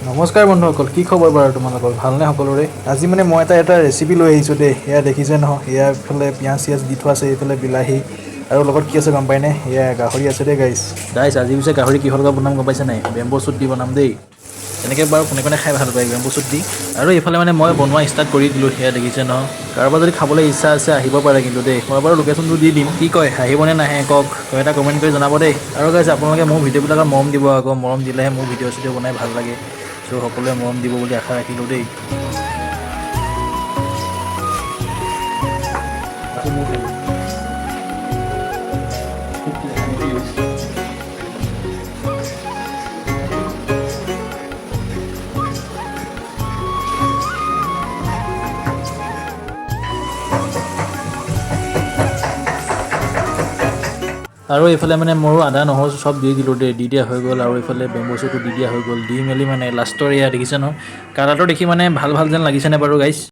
নমস্কাৰ বন্ধুসকল, কি খবৰ বাৰু তোমালোকৰ? ভালনে সকলোৰে? আজি মানে মই এটা ৰেচিপি লৈ আহিছোঁ দেই। এয়া দেখিছে নহয়, এয়া এইফালে পিঁয়াজ চিয়াজ দি থোৱা আছে, এইফালে বিলাহী আৰু লগত কি আছে গম পায়নে? এয়া গাহৰি আছে দেই গাইছ। আজি পিছে গাহৰি কিহৰ লগত বনাম গম পাইছে নাই? বেম্বো শ্বুট দি বনাম দেই। তেনেকৈ বাৰু কোনে কোনে খাই ভাল পায় বেম্বো শ্বুট দি। আৰু এইফালে মানে মই বনোৱা ষ্টাৰ্ট কৰি দিলোঁ, সেয়া দেখিছে নহয়। কাৰোবাৰ যদি খাবলৈ ইচ্ছা আছে আহিব পাৰে কিন্তু দেই। মই বাৰু লোকেশ্যনটো দি দিম। কি কয়, আহিবনে নাহে কওক? এটা কমেণ্ট কৰি জনাব দেই। আৰু গাইছ আপোনালোকে মোৰ ভিডিঅ'বিলাকত মৰম দিব আকৌ, মৰম দিলেহে মোৰ ভিডিঅ' চিডিঅ' বনাই ভাল লাগে। চ' সকলোৱে মৰম দিব বুলি আশা ৰাখিলোঁ দেই। আৰু এইফালে মানে মোৰো আদা নহৰু চব দি দিলোঁ দেই, দি দিয়া হৈ গ'ল। আৰু এইফালে বেম্বো শ্বুটো দি দিয়া হৈ গ'ল। দি মেলি মানে লাষ্টৰ এয়া দেখিছে নহয়, কালাৰটো দেখি মানে ভাল যেন লাগিছেনে বাৰু গাইছ?